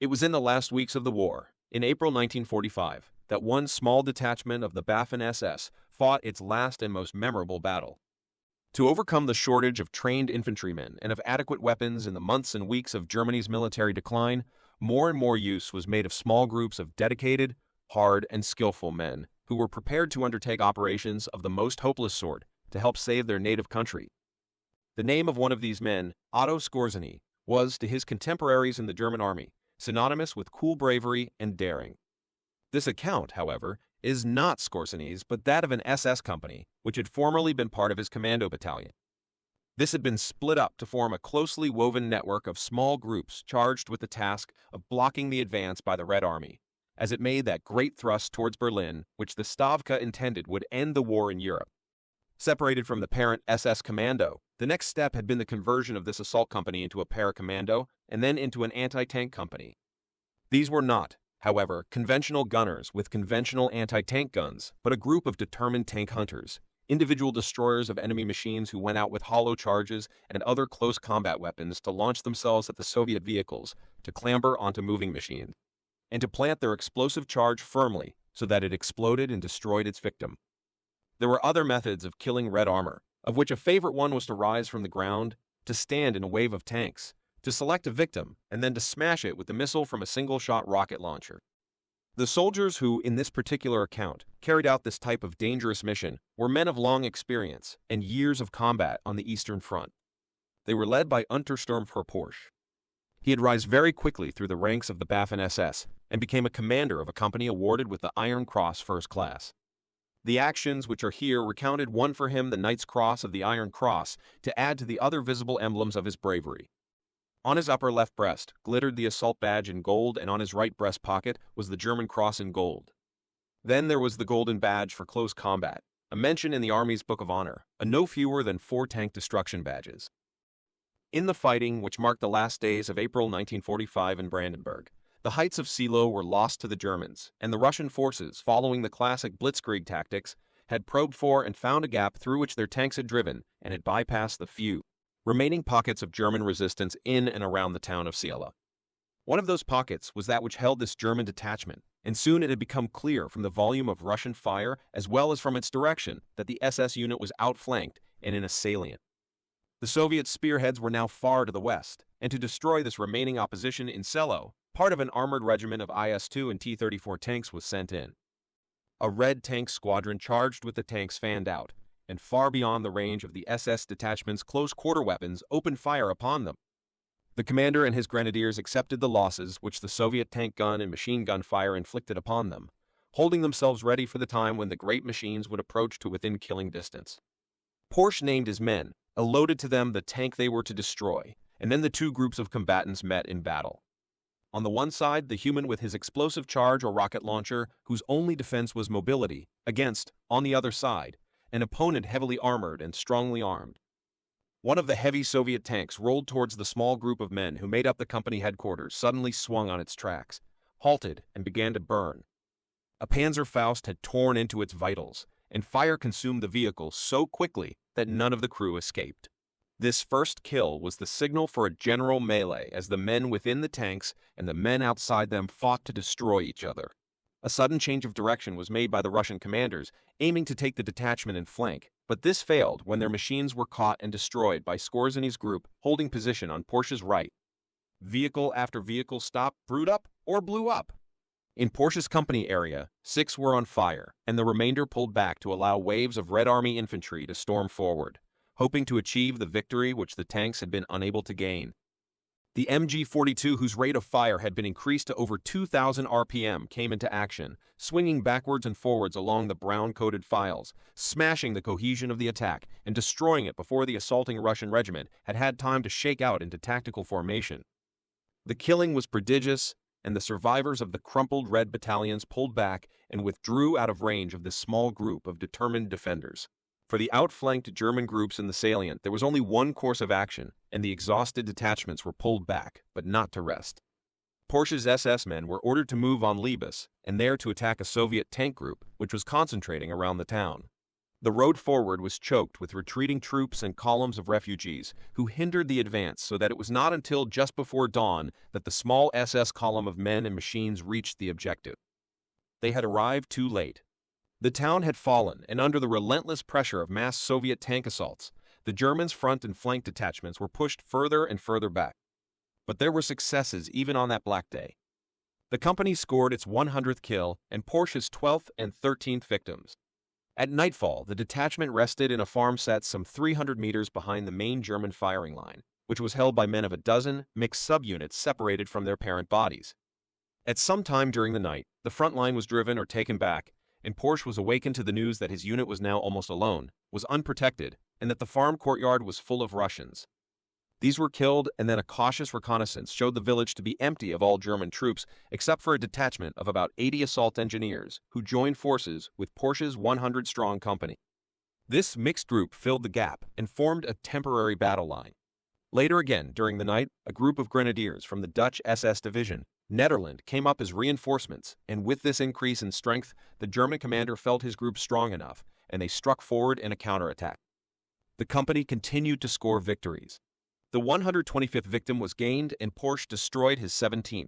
It was in the last weeks of the war, in April 1945, that one small detachment of the Waffen-SS fought its last and most memorable battle. To overcome the shortage of trained infantrymen and of adequate weapons in the months and weeks of Germany's military decline, more and more use was made of small groups of dedicated, hard, and skillful men who were prepared to undertake operations of the most hopeless sort to help save their native country. The name of one of these men, Otto Skorzeny, was, to his contemporaries in the German army, synonymous with cool bravery and daring. This account, however, is not Skorzeny's but that of an SS company, which had formerly been part of his commando battalion. This had been split up to form a closely woven network of small groups charged with the task of blocking the advance by the Red Army, as it made that great thrust towards Berlin which the Stavka intended would end the war in Europe. Separated from the parent SS commando, the next step had been the conversion of this assault company into a paracommando and then into an anti-tank company. These were not, however, conventional gunners with conventional anti-tank guns, but a group of determined tank hunters, individual destroyers of enemy machines who went out with hollow charges and other close combat weapons to launch themselves at the Soviet vehicles, to clamber onto moving machines, and to plant their explosive charge firmly so that it exploded and destroyed its victim. There were other methods of killing red armor, of which a favorite one was to rise from the ground, to stand in a wave of tanks, to select a victim, and then to smash it with the missile from a single-shot rocket launcher. The soldiers who, in this particular account, carried out this type of dangerous mission were men of long experience and years of combat on the Eastern Front. They were led by Untersturmführer Porsche. He had risen very quickly through the ranks of the Waffen-SS and became a commander of a company awarded with the Iron Cross First Class. The actions which are here recounted won for him the Knight's Cross of the Iron Cross to add to the other visible emblems of his bravery. On his upper left breast glittered the assault badge in gold, and on his right breast pocket was the German cross in gold. Then there was the golden badge for close combat, a mention in the Army's Book of Honor, and no fewer than 4 tank destruction badges. In the fighting which marked the last days of April 1945 in Brandenburg, the heights of Seelow were lost to the Germans, and the Russian forces, following the classic blitzkrieg tactics, had probed for and found a gap through which their tanks had driven and had bypassed the few remaining pockets of German resistance in and around the town of Seelow. One of those pockets was that which held this German detachment, and soon it had become clear from the volume of Russian fire as well as from its direction that the SS unit was outflanked and in a salient. The Soviet spearheads were now far to the west, and to destroy this remaining opposition in Seelow, part of an armored regiment of IS-2 and T-34 tanks was sent in. A red tank squadron charged with the tanks fanned out, and far beyond the range of the SS detachment's close-quarter weapons opened fire upon them. The commander and his grenadiers accepted the losses which the Soviet tank gun and machine gun fire inflicted upon them, holding themselves ready for the time when the great machines would approach to within killing distance. Porsche named his men, allotted to them the tank they were to destroy, and then the two groups of combatants met in battle. On the one side, the human with his explosive charge or rocket launcher, whose only defense was mobility, against, on the other side, an opponent heavily armored and strongly armed. One of the heavy Soviet tanks rolled towards the small group of men who made up the company headquarters, suddenly swung on its tracks, halted, and began to burn. A Panzerfaust had torn into its vitals, and fire consumed the vehicle so quickly that none of the crew escaped. This first kill was the signal for a general melee as the men within the tanks and the men outside them fought to destroy each other. A sudden change of direction was made by the Russian commanders, aiming to take the detachment in flank, but this failed when their machines were caught and destroyed by Skorzeny's group holding position on Porsche's right. Vehicle after vehicle stopped, brewed up, or blew up. In Porsche's company area, 6 were on fire, and the remainder pulled back to allow waves of Red Army infantry to storm forward, hoping to achieve the victory which the tanks had been unable to gain. The MG-42, whose rate of fire had been increased to over 2,000 RPM, came into action, swinging backwards and forwards along the brown-coated files, smashing the cohesion of the attack and destroying it before the assaulting Russian regiment had had time to shake out into tactical formation. The killing was prodigious, and the survivors of the crumpled red battalions pulled back and withdrew out of range of this small group of determined defenders. For the outflanked German groups in the salient, there was only one course of action, and the exhausted detachments were pulled back, but not to rest. Porsche's SS men were ordered to move on Liebes, and there to attack a Soviet tank group, which was concentrating around the town. The road forward was choked with retreating troops and columns of refugees, who hindered the advance so that it was not until just before dawn that the small SS column of men and machines reached the objective. They had arrived too late. The town had fallen, and under the relentless pressure of mass Soviet tank assaults, the Germans' front and flank detachments were pushed further and further back. But there were successes even on that black day. The company scored its 100th kill and Porsche's 12th and 13th victims. At nightfall, the detachment rested in a farm set some 300 meters behind the main German firing line, which was held by men of a dozen mixed subunits separated from their parent bodies. At some time during the night, the front line was driven or taken back, and Porsche was awakened to the news that his unit was now almost alone, was unprotected, and that the farm courtyard was full of Russians. These were killed, and then a cautious reconnaissance showed the village to be empty of all German troops except for a detachment of about 80 assault engineers who joined forces with Porsche's 100-strong company. This mixed group filled the gap and formed a temporary battle line. Later again, during the night, a group of grenadiers from the Dutch SS division, Netherland, came up as reinforcements, and with this increase in strength, the German commander felt his group strong enough, and they struck forward in a counterattack. The company continued to score victories. The 125th victim was gained, and Porsche destroyed his 17th.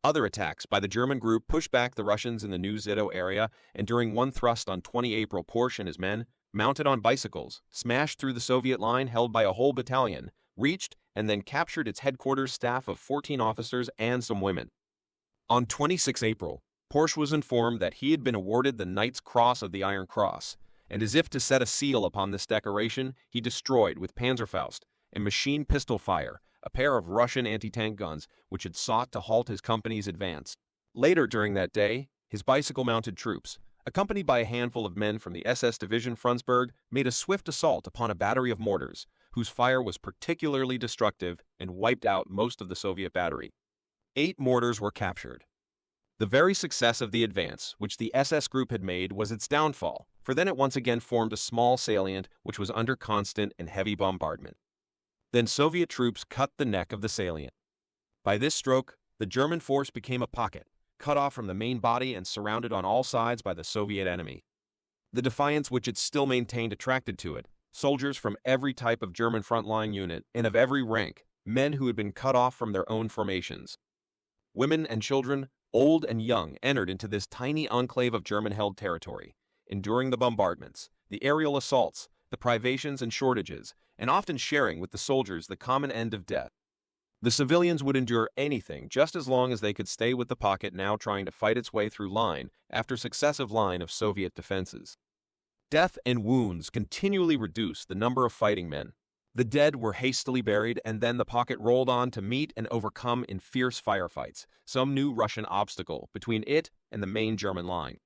Other attacks by the German group pushed back the Russians in the New Zido area, and during one thrust on 20 April, Porsche and his men, mounted on bicycles, smashed through the Soviet line held by a whole battalion, reached and then captured its headquarters staff of 14 officers and some women. On 26 April, Porsche was informed that he had been awarded the Knight's Cross of the Iron Cross, and as if to set a seal upon this decoration, he destroyed with Panzerfaust and machine pistol fire a pair of Russian anti-tank guns which had sought to halt his company's advance. Later during that day, his bicycle-mounted troops, accompanied by a handful of men from the SS division Frundsberg, made a swift assault upon a battery of mortars, whose fire was particularly destructive and wiped out most of the Soviet battery. 8 mortars were captured. The very success of the advance, which the SS group had made, was its downfall, for then it once again formed a small salient which was under constant and heavy bombardment. Then Soviet troops cut the neck of the salient. By this stroke, the German force became a pocket, cut off from the main body and surrounded on all sides by the Soviet enemy. The defiance which it still maintained attracted to it soldiers from every type of German frontline unit and of every rank, men who had been cut off from their own formations. Women and children, old and young, entered into this tiny enclave of German-held territory, enduring the bombardments, the aerial assaults, the privations and shortages, and often sharing with the soldiers the common end of death. The civilians would endure anything just as long as they could stay with the pocket now trying to fight its way through line after successive line of Soviet defenses. Death and wounds continually reduced the number of fighting men. The dead were hastily buried, and then the pocket rolled on to meet and overcome in fierce firefights some new Russian obstacle between it and the main German line.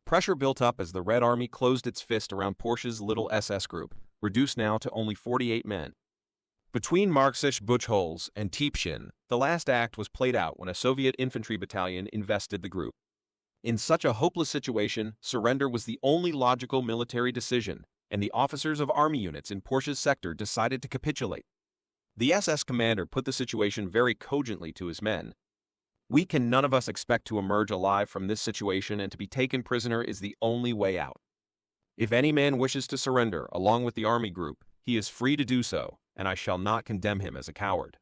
Pressure built up as the Red Army closed its fist around Porsche's little SS group, reduced now to only 48 men. Between Marxisch Buchholz and Tiepchen, the last act was played out when a Soviet infantry battalion invested the group. In such a hopeless situation, surrender was the only logical military decision, and the officers of army units in Porsche's sector decided to capitulate. The SS commander put the situation very cogently to his men. "We can none of us expect to emerge alive from this situation, and to be taken prisoner is the only way out. If any man wishes to surrender along with the army group, he is free to do so, and I shall not condemn him as a coward."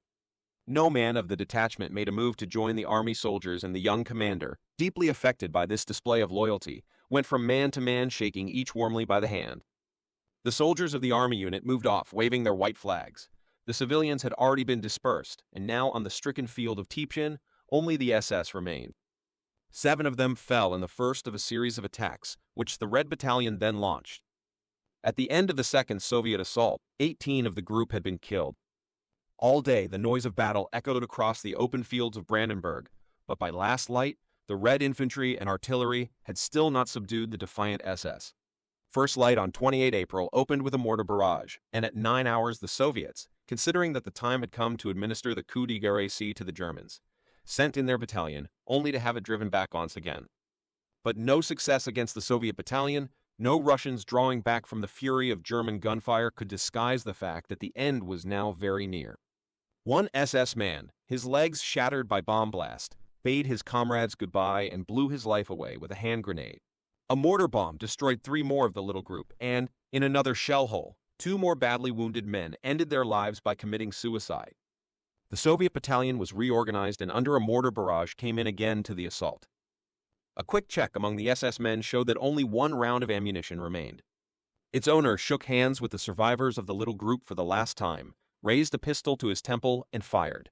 No man of the detachment made a move to join the army soldiers, and the young commander, deeply affected by this display of loyalty, went from man to man shaking each warmly by the hand. The soldiers of the army unit moved off waving their white flags. The civilians had already been dispersed, and now on the stricken field of Tiepchen, only the SS remained. 7 of them fell in the first of a series of attacks, which the Red Battalion then launched. At the end of the second Soviet assault, 18 of the group had been killed. All day the noise of battle echoed across the open fields of Brandenburg, but by last light, the Red infantry and artillery had still not subdued the defiant SS. First light on 28 April opened with a mortar barrage, and at 9 hours the Soviets, considering that the time had come to administer the coup de grace to the Germans, sent in their battalion, only to have it driven back once again. But no success against the Soviet battalion, no Russians drawing back from the fury of German gunfire could disguise the fact that the end was now very near. One SS man, his legs shattered by bomb blast, bade his comrades goodbye and blew his life away with a hand grenade. A mortar bomb destroyed 3 more of the little group, and, in another shell hole, 2 more badly wounded men ended their lives by committing suicide. The Soviet battalion was reorganized and under a mortar barrage came in again to the assault. A quick check among the SS men showed that only 1 round of ammunition remained. Its owner shook hands with the survivors of the little group for the last time, raised a pistol to his temple, and fired.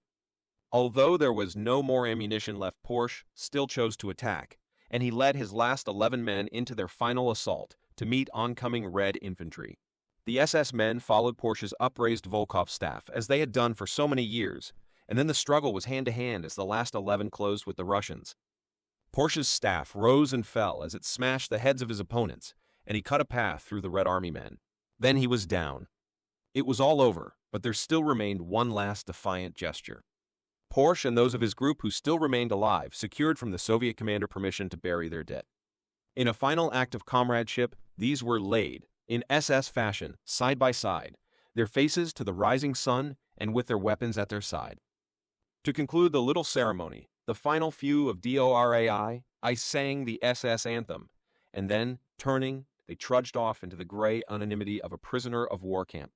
Although there was no more ammunition left, Porsche still chose to attack, and he led his last 11 men into their final assault to meet oncoming Red infantry. The SS men followed Porsche's upraised Volkov staff as they had done for so many years, and then the struggle was hand-to-hand as the last 11 closed with the Russians. Porsche's staff rose and fell as it smashed the heads of his opponents, and he cut a path through the Red Army men. Then he was down. It was all over, but there still remained one last defiant gesture. Porsche and those of his group who still remained alive secured from the Soviet commander permission to bury their dead. In a final act of comradeship, these were laid, in SS fashion, side by side, their faces to the rising sun and with their weapons at their side. To conclude the little ceremony, the final few of DORAI, I sang the SS anthem, and then, turning, they trudged off into the gray anonymity of a prisoner of war camp.